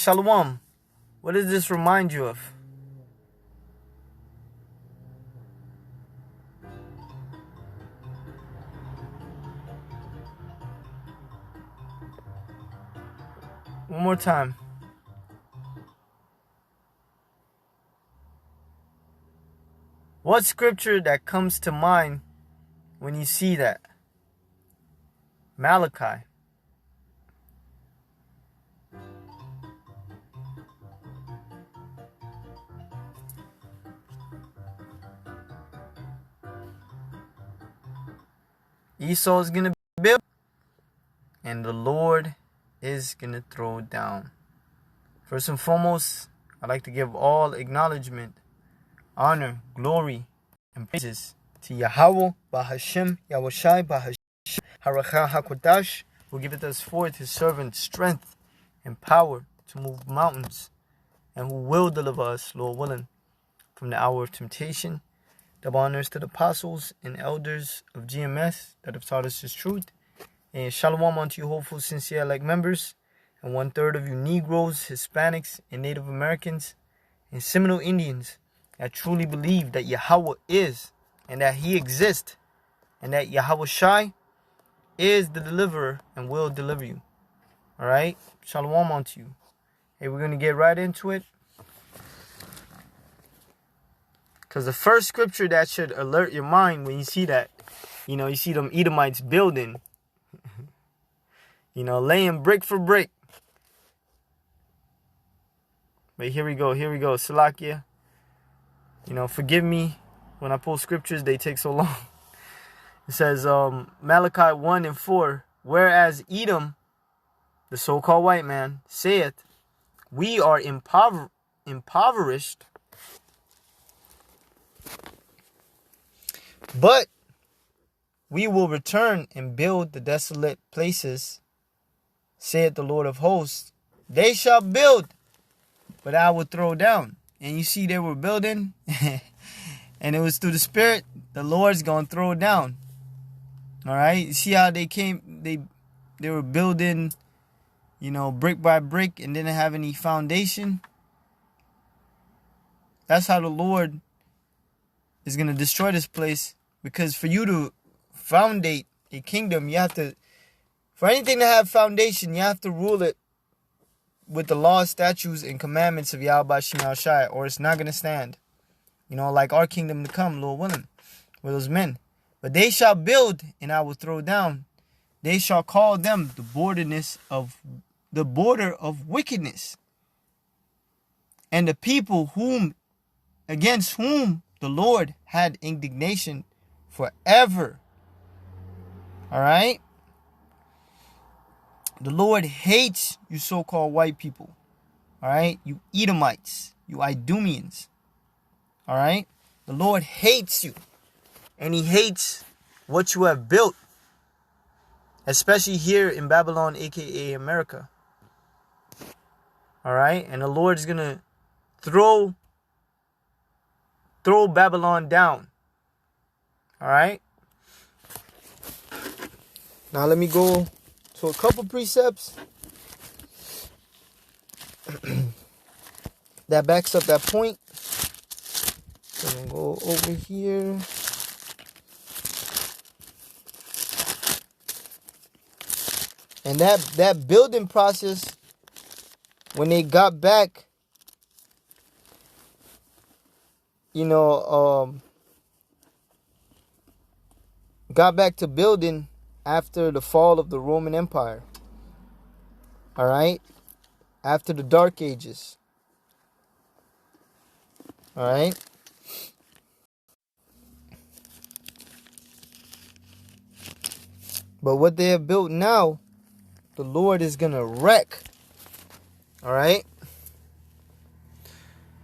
Shalom. What does this remind you of? One more time. What scripture that comes to mind when you see that? Malachi. Esau is going to build, and the Lord is going to throw down. First and foremost, I'd like to give all acknowledgement, honor, glory, and praises to Yahweh, Bahashem, Yahushai, Bahashem, Haracha HaKodash, who giveth us forth his servant strength and power to move mountains, and who will deliver us, Lord willing, from the hour of temptation. Double honors to the apostles and elders of GMS that have taught us his truth. And shalom unto you, hopeful, sincere, like members, and 1/3 of you Negroes, Hispanics, and Native Americans, and Seminole Indians that truly believe that Yahweh is, and that he exists, and that Yahweh Shai is the deliverer and will deliver you. Alright? Shalom unto you. Hey, we're going to get right into it. Because the first scripture that should alert your mind when you see that, you see them Edomites building, laying brick for brick. But here we go. Salakia. Forgive me when I pull scriptures, they take so long. It says, Malachi 1:4, whereas Edom, the so-called white man, saith, we are impoverished, but we will return and build the desolate places, saith the Lord of hosts. They shall build, but I will throw down. And you see they were building, and it was through the Spirit, the Lord's going to throw it down. All right? You see how they came, they were building, brick by brick and didn't have any foundation? That's how the Lord is going to destroy this place. Because for you to foundate a kingdom, you have to, for anything to have foundation, you have to rule it with the laws, statutes, and commandments of Yahweh Shem Shai, or it's not going to stand. Like our kingdom to come, Lord willing, with those men. But they shall build, and I will throw down. They shall call them the border of wickedness, and the people against whom the Lord had indignation forever. All right? The Lord hates you so-called white people. All right? You Edomites. You Idumeans. All right? The Lord hates you. And he hates what you have built. Especially here in Babylon, a.k.a. America. All right? And the Lord is going to throw Babylon down. All right? Now let me go to a couple precepts that backs up that point. So I'm going to go over here. And that building process, when they got back, got back to building after the fall of the Roman Empire. All right? After the Dark Ages. All right? But what they have built now, the Lord is going to wreck. All right?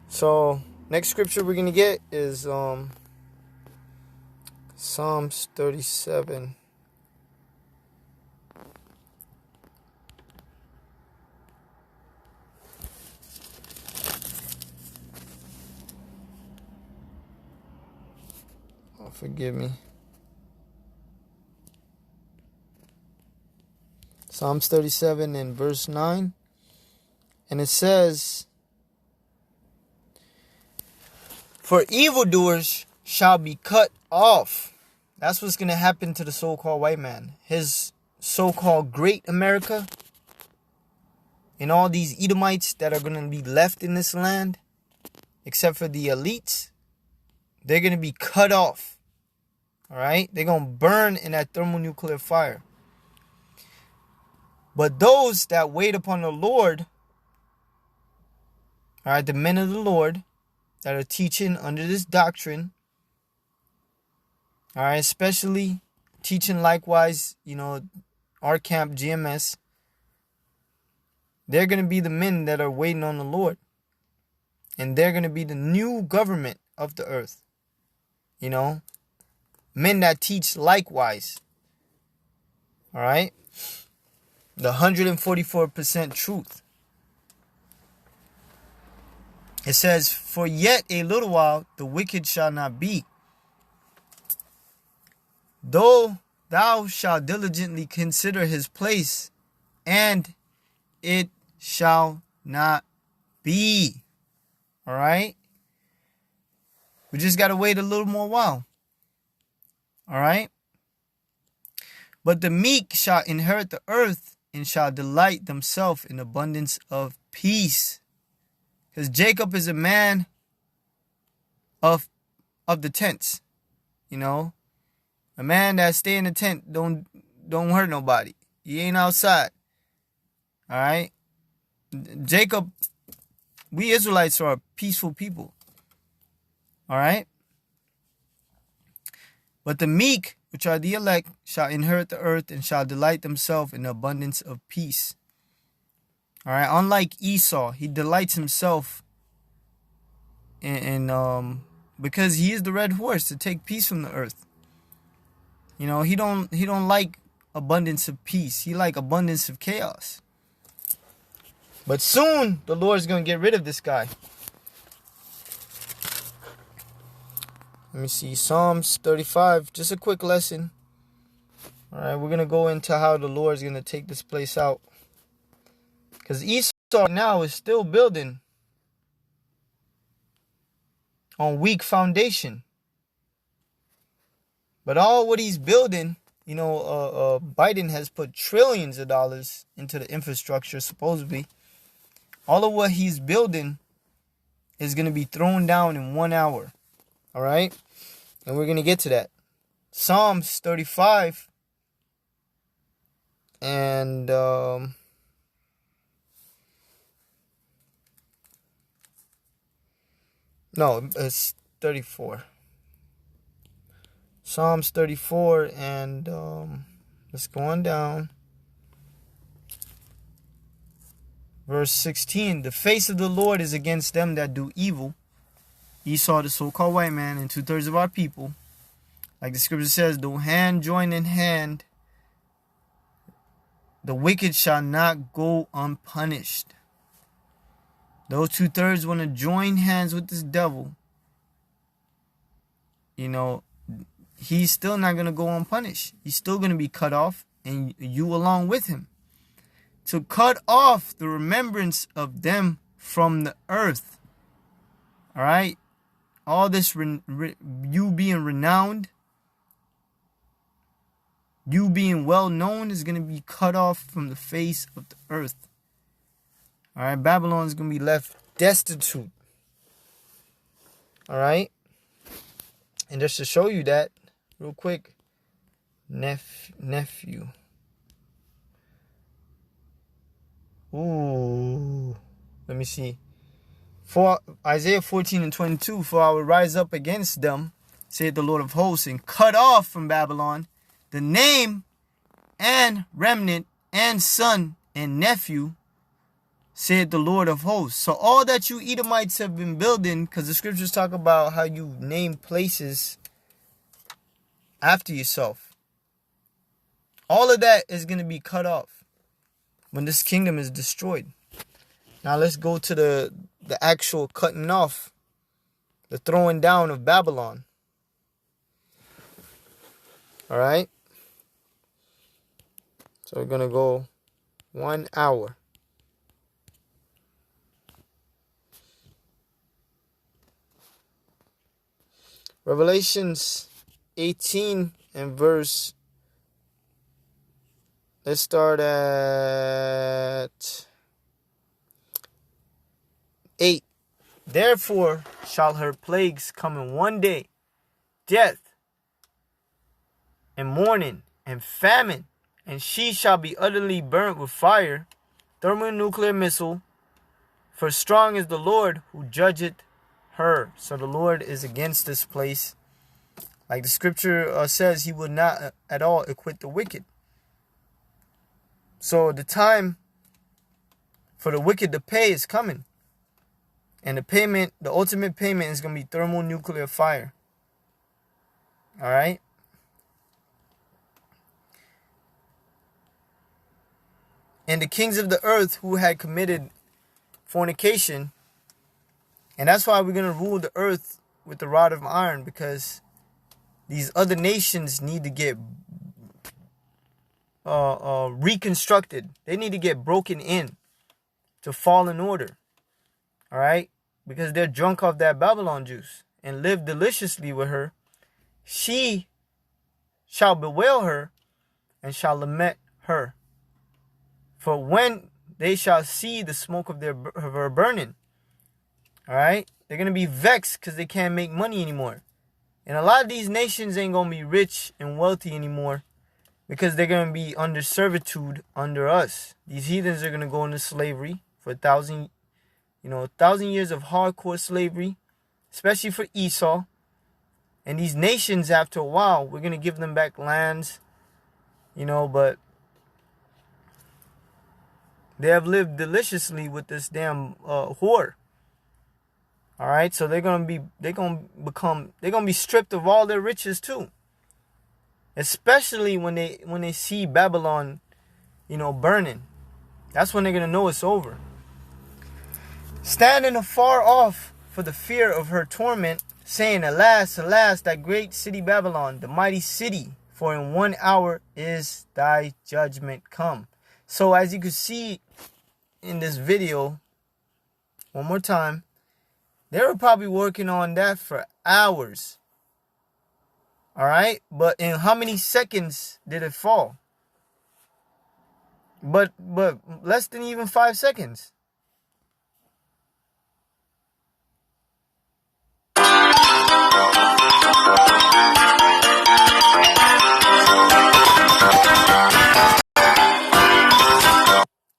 So, next scripture we're going to get is Psalms 37. Oh, forgive me. Psalms 37 and verse 9. And it says, for evildoers shall be cut off. That's what's going to happen to the so-called white man. His so-called great America and all these Edomites that are going to be left in this land, except for the elites, they're going to be cut off. All right? They're going to burn in that thermonuclear fire. But those that wait upon the Lord, all right, the men of the Lord that are teaching under this doctrine, all right, especially teaching likewise, our camp, GMS, they're going to be the men that are waiting on the Lord. And they're going to be the new government of the earth. Men that teach likewise. All right? The 144% truth. It says, for yet a little while the wicked shall not be. Though thou shalt diligently consider his place, and it shall not be. All right? We just got to wait a little more while. All right? But the meek shall inherit the earth and shall delight themselves in abundance of peace. Because Jacob is a man of the tents. A man that stay in the tent don't hurt nobody. He ain't outside. All right? Jacob, we Israelites are a peaceful people. All right? But the meek, which are the elect, shall inherit the earth and shall delight themselves in the abundance of peace. All right? Unlike Esau, he delights himself in because he is the red horse to take peace from the earth. He don't like abundance of peace. He like abundance of chaos. But soon, the Lord's going to get rid of this guy. Let me see. Psalms 35. Just a quick lesson. All right. We're going to go into how the Lord's going to take this place out. Because Esau now is still building on weak foundation. But all what he's building, Biden has put trillions of dollars into the infrastructure, supposedly. All of what he's building is going to be thrown down in 1 hour. All right? And we're going to get to that. Psalms 35. And no, it's 34. Psalms 34 and let's go on down. Verse 16, the face of the Lord is against them that do evil. Esau, the so-called white man, and 2/3 of our people. Like the scripture says, though hand join in hand, the wicked shall not go unpunished. Those 2/3 want to join hands with this devil. He's still not going to go unpunished. He's still going to be cut off, and you along with him. To cut off the remembrance of them from the earth. All right? All this, you being renowned, you being well known is going to be cut off from the face of the earth. All right? Babylon is going to be left destitute. All right? And just to show you that, real quick, nephew. Ooh, let me see. For Isaiah 14 and 22, for I will rise up against them, saith the Lord of hosts, and cut off from Babylon the name and remnant and son and nephew, saith the Lord of hosts. So all that you Edomites have been building, because the scriptures talk about how you name places after yourself. All of that is going to be cut off when this kingdom is destroyed. Now let's go to the actual cutting off, the throwing down of Babylon. All right. So we're going to go 1 hour. Revelations 18 and verse, let's start at 8. Therefore shall her plagues come in one day, death, and mourning, and famine, and she shall be utterly burnt with fire, thermonuclear missile, for strong is the Lord who judgeth her. So the Lord is against this place. Like the scripture says, he will not at all acquit the wicked. So the time for the wicked to pay is coming. And the payment, the ultimate payment, is going to be thermonuclear fire. Alright? And the kings of the earth who had committed fornication, and that's why we're going to rule the earth with the rod of iron, because these other nations need to get reconstructed. They need to get broken in to fall in order. Alright? Because they're drunk off that Babylon juice and live deliciously with her. She shall bewail her and shall lament her. For when they shall see the smoke of her burning, alright, they're going to be vexed because they can't make money anymore. And a lot of these nations ain't going to be rich and wealthy anymore because they're going to be under servitude under us. These heathens are going to go into slavery for 1,000 years of hardcore slavery, especially for Esau. And these nations, after a while, we're going to give them back lands, but they have lived deliciously with this damn whore. All right, so they're gonna be stripped of all their riches too. Especially when they see Babylon, burning. That's when they're gonna know it's over. Standing afar off for the fear of her torment, saying, Alas, alas, that great city Babylon, the mighty city, for in 1 hour is thy judgment come. So as you can see in this video, one more time, they were probably working on that for hours. Alright? But in how many seconds did it fall? But less than even 5 seconds.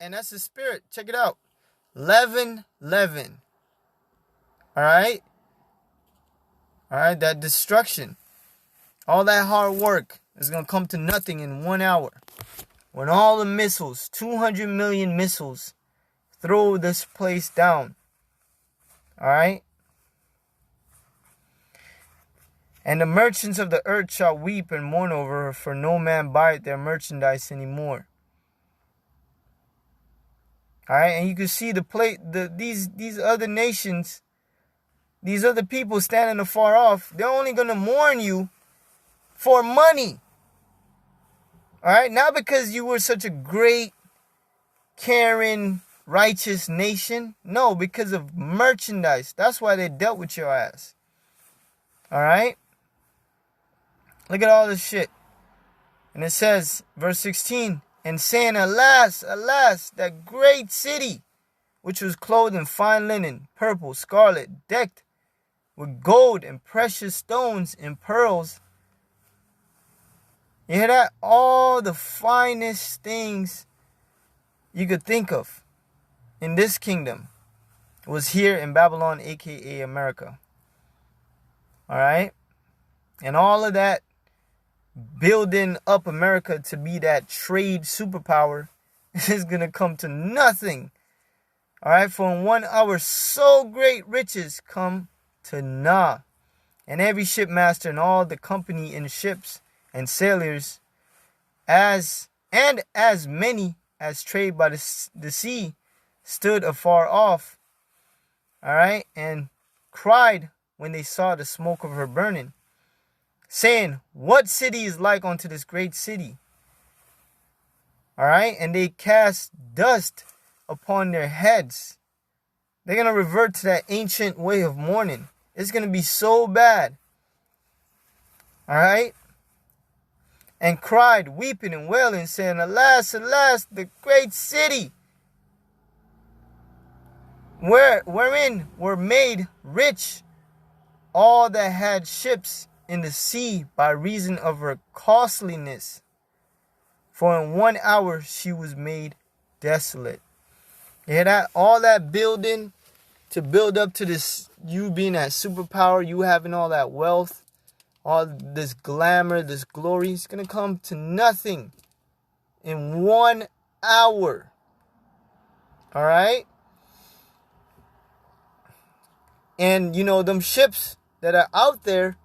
And that's the spirit. Check it out. Leaven. Alright? Alright, that destruction. All that hard work is going to come to nothing in 1 hour. When all the missiles, 200 million missiles, throw this place down. Alright? And the merchants of the earth shall weep and mourn over her, for no man buyeth their merchandise anymore. Alright, and you can see these other nations, these other people standing afar off, they're only going to mourn you for money. Alright, not because you were such a great, caring, righteous nation. No, because of merchandise. That's why they dealt with your ass. Alright? Look at all this shit. And it says, verse 16, and saying, Alas, alas, that great city, which was clothed in fine linen, purple, scarlet, decked with gold and precious stones and pearls. You hear that? All the finest things you could think of in this kingdom was here in Babylon, aka America. Alright? And all of that building up America to be that trade superpower is going to come to nothing. Alright? For in 1 hour so great riches come to nah. And every shipmaster and all the company in ships and sailors, as many as trade by the sea, stood afar off, alright, and cried when they saw the smoke of her burning, saying, What city is like unto this great city? Alright, and they cast dust upon their heads. They're going to revert to that ancient way of mourning. It's going to be so bad All right? And cried, weeping and wailing, saying, Alas, alas, the great city, wherein were made rich all that had ships in the sea by reason of her costliness. For in 1 hour she was made desolate. You hear that? All that building to build up to this, you being that superpower, you having all that wealth, all this glamour, this glory, is going to come to nothing in 1 hour. All right? And, them ships that are out there,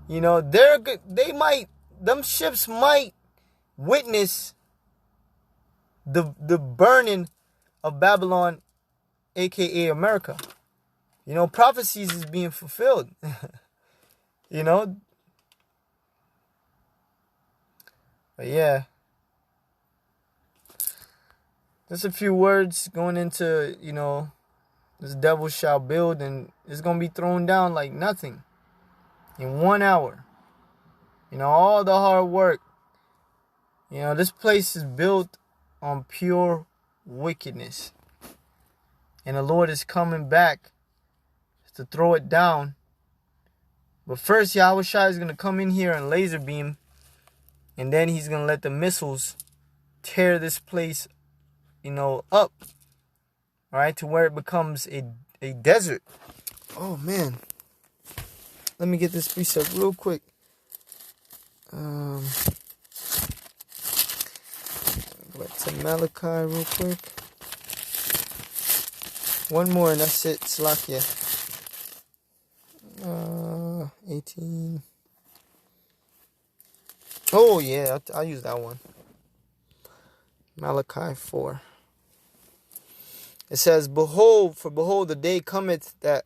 them ships might witness the burning of Babylon, aka America. Prophecies is being fulfilled. But yeah. Just a few words going into, this devil shall build, and it's going to be thrown down like nothing in 1 hour. All the hard work. This place is built on pure wickedness. And the Lord is coming back to throw it down. But first, Yahushua is going to come in here and laser beam. And then he's going to let the missiles tear this place, up. All right, to where it becomes a desert. Oh, man. Let me get this precept real quick. Go back to Malachi real quick. One more and that's it. Slakia. 18. Oh, yeah. I'll use that one. Malachi 4. It says, behold, the day cometh that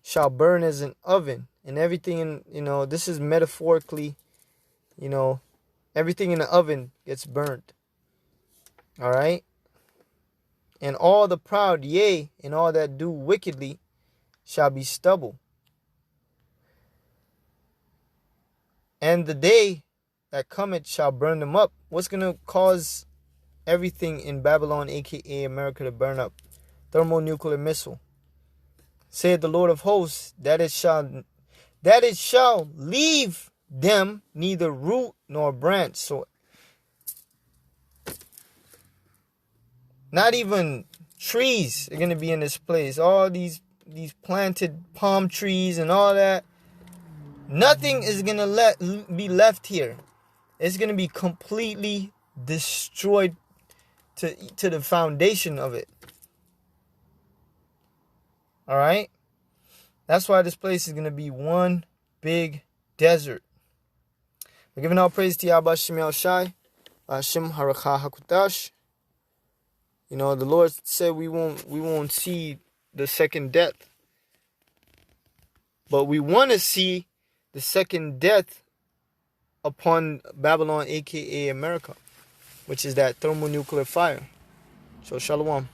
shall burn as an oven. And everything this is metaphorically, everything in the oven gets burnt. All right? And all the proud, yea, and all that do wickedly shall be stubble. And the day that cometh shall burn them up. What's going to cause everything in Babylon, aka America, to burn up? Thermonuclear missile. Saith the Lord of hosts, that it shall leave them neither root nor branch. So not even trees are going to be in this place. All these planted palm trees and all that. Nothing is going to be left here. It's going to be completely destroyed to the foundation of it. All right? That's why this place is going to be one big desert. We're giving all praise to Yahweh Shem Shai, Shem Harakah Hakutash. The Lord said we won't see the second death. But we want to see the second death upon Babylon, aka America, which is that thermonuclear fire. So, shalom.